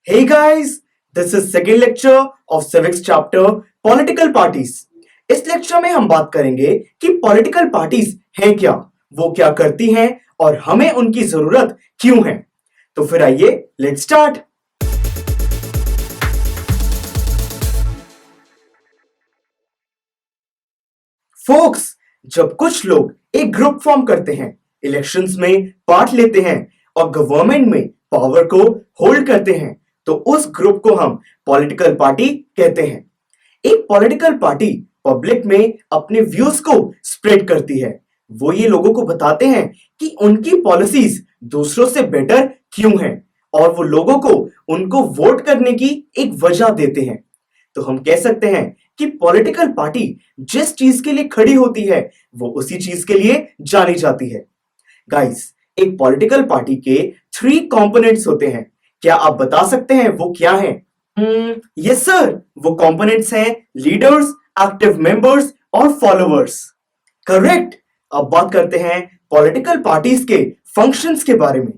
Hey guys, this is second lecture of civics chapter political parties. इस lecture में हम बात करेंगे कि पॉलिटिकल पार्टीज हैं क्या, वो क्या करती हैं और हमें उनकी जरूरत क्यों है। तो फिर आइए लेट्स स्टार्ट। फोक्स, जब कुछ लोग एक ग्रुप फॉर्म करते हैं, इलेक्शंस में पार्ट लेते हैं और गवर्नमेंट में पावर को होल्ड करते हैं, तो उस ग्रुप को हम पॉलिटिकल पार्टी कहते हैं। एक पॉलिटिकल पार्टी पब्लिक में अपने व्यूज को स्प्रेड करती है। वो ये लोगों को बताते हैं कि उनकी पॉलिसीज दूसरों से बेटर क्यों हैं और वो लोगों को उनको वोट करने की एक वजह देते हैं। तो हम कह सकते हैं कि पॉलिटिकल पार्टी जिस चीज के लिए खड़ी होती है वो उसी चीज के लिए जानी जाती है। गाइस, एक पॉलिटिकल पार्टी के 3 कंपोनेंट्स होते हैं। क्या आप बता सकते हैं वो क्या हैं? यस सर, वो कंपोनेंट्स हैं लीडर्स, एक्टिव मेंबर्स और फॉलोअर्स। करेक्ट। अब बात करते हैं पॉलिटिकल पार्टीज के फंक्शंस के बारे में।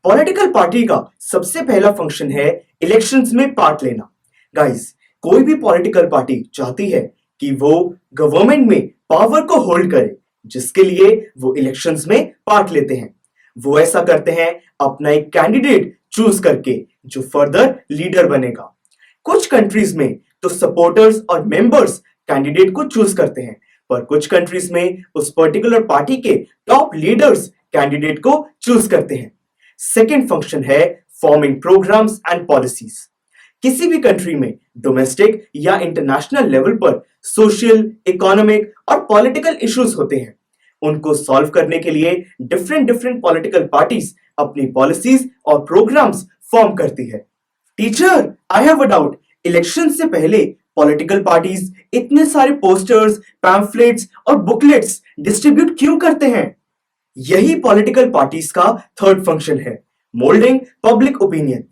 पॉलिटिकल पार्टी का सबसे पहला फंक्शन है इलेक्शंस में पार्ट लेना। गाइस, कोई भी पॉलिटिकल पार्टी चाहती है कि वो गवर्नमेंट में पावर को होल्ड करे, जिसके लिए वो इलेक्शंस में पार्ट लेते हैं। वो ऐसा करते हैं अपना एक कैंडिडेट चूज करके जो फर्दर लीडर बनेगा। कुछ कंट्रीज में तो सपोर्टर्स और मेंबर्स कैंडिडेट को चूज करते हैं, पर कुछ कंट्रीज में उस पर्टिकुलर पार्टी के टॉप लीडर्स कैंडिडेट को चूज करते हैं। सेकेंड फंक्शन है फॉर्मिंग प्रोग्राम्स एंड पॉलिसीज। किसी भी कंट्री में डोमेस्टिक या इंटरनेशनल लेवल पर सोशल, इकोनॉमिक और पॉलिटिकल इश्यूज होते हैं। उनको सॉल्व करने के लिए डिफरेंट डिफरेंट पॉलिटिकल पार्टीज अपनी पॉलिसीज और प्रोग्राम्स फॉर्म करती है। Teacher, I have a doubt. Election से पहले पॉलिटिकल पार्टीज इतने सारे पोस्टर्स, पैम्फलेट्स और बुकलेट्स डिस्ट्रीब्यूट क्यों करते हैं? यही पॉलिटिकल पार्टीज का थर्ड फंक्शन है, मोल्डिंग पब्लिक ओपिनियन।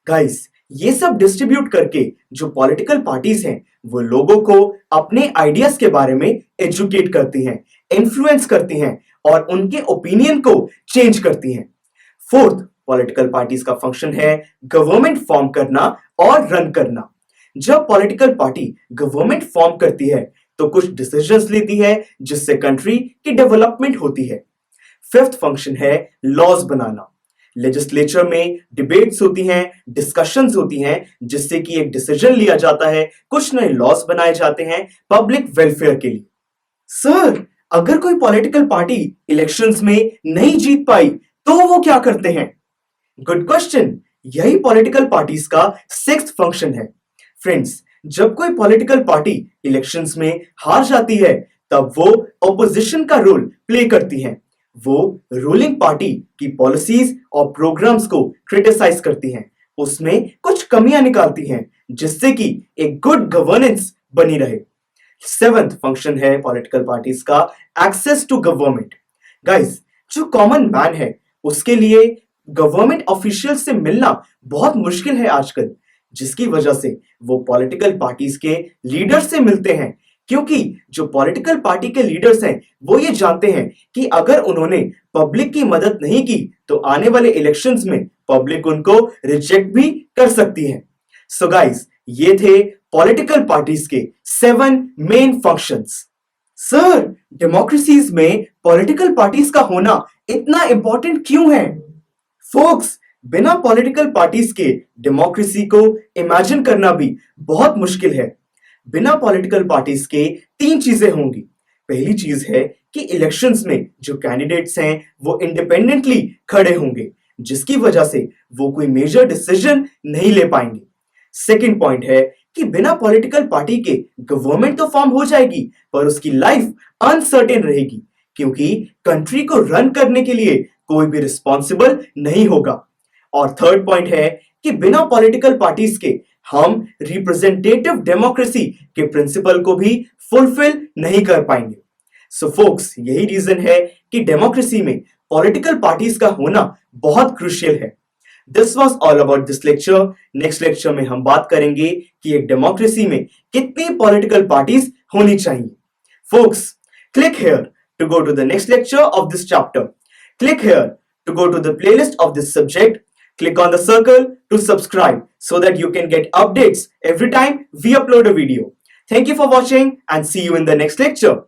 गाइस, ये सब डिस्ट्रीब्यूट करके जो पॉलिटिकल पार्टीज हैं वो लोगों को अपने आइडियाज के बारे में एजुकेट करती हैं, इन्फ्लुएंस करती हैं और उनके ओपिनियन को चेंज करती हैं। फोर्थ पॉलिटिकल पार्टीज का फंक्शन है गवर्नमेंट फॉर्म करना और रन करना। जब पॉलिटिकल पार्टी गवर्नमेंट फॉर्म करती है तो कुछ डिसीजंस लेती है जिससे कंट्री की डेवलपमेंट होती है। फिफ्थ फंक्शन है लॉज बनाना। लेजिस्लेचर में डिबेट्स होती हैं, डिस्कशंस होती हैं, जिससे कि एक डिसीजन लिया जाता है, कुछ नए लॉज बनाए जाते हैं पब्लिक वेलफेयर के लिए। सर, अगर कोई पॉलिटिकल पार्टी इलेक्शंस में नहीं जीत पाई तो वो क्या करते हैं? Good question. यही पॉलिटिकल पार्टीज का सिक्स्थ फंक्शन है। फ्रेंड्स, जब कोई पॉलिटिकल पार्टी इलेक्शंस में हार जाती है तब वो ऑपोजिशन का रोल प्ले करती है। वो रूलिंग पार्टी की पॉलिसीज और प्रोग्राम्स को क्रिटिसाइज करती हैं, उसमें कुछ कमियां निकालती हैं जिससे कि एक गुड गवर्नेंस बनी रहे। सेवंथ फंक्शन है पॉलिटिकल पार्टीज का एक्सेस टू गवर्नमेंट। गाइस, जो कॉमन मैन है उसके लिए गवर्नमेंट ऑफिशियल से मिलना बहुत मुश्किल है आजकल, जिसकी वजह से वो पॉलिटिकल पार्टीज के लीडर से मिलते हैं। क्योंकि जो पॉलिटिकल पार्टी के लीडर्स हैं वो ये जानते हैं कि अगर उन्होंने पब्लिक की मदद नहीं की तो आने वाले इलेक्शंस में पब्लिक उनको रिजेक्ट भी कर सकती है। सो गाइस, ये थे पॉलिटिकल पार्टीज के 7 मेन फंक्शंस। सर, डेमोक्रेसीज में पॉलिटिकल पार्टीज का होना इतना इंपॉर्टेंट क्यों है? फोक्स, बिना पॉलिटिकल पार्टीज के डेमोक्रेसी को इमेजिन करना भी बहुत मुश्किल है। बिना पॉलिटिकल पार्टीज के 3 चीजें होंगी। पहली चीज है कि इलेक्शंस में जो कैंडिडेट्स हैं वो इंडिपेंडेंटली खड़े होंगे, जिसकी वजह से वो कोई मेजर डिसीजन नहीं ले पाएंगे। सेकंड पॉइंट है कि बिना पॉलिटिकल पार्टी के गवर्नमेंट तो फॉर्म हो जाएगी पर उसकी लाइफ अनसर्टेन रहेगी, क्योंकि कंट्री को रन करने के लिए कोई भी रिस्पॉन्सिबल नहीं होगा। और थर्ड पॉइंट है कि बिना पॉलिटिकल पार्टीज के हम रिप्रेजेंटेटिव डेमोक्रेसी के प्रिंसिपल को भी फुलफिल नहीं कर पाएंगे। सो फोक्स, यही रीजन है कि डेमोक्रेसी में पॉलिटिकल पार्टीज का होना बहुत क्रूशियल है। This was all about this lecture. Next lecture में हम बात करेंगे कि एक डेमोक्रेसी में कितनी पॉलिटिकल पार्टीज होनी चाहिए। Folks, click here to go to the next lecture of this chapter. Click here to go to the playlist of this subject. Click on the circle to subscribe so that you can get updates every time we upload a video. Thank you for watching and see you in the next lecture.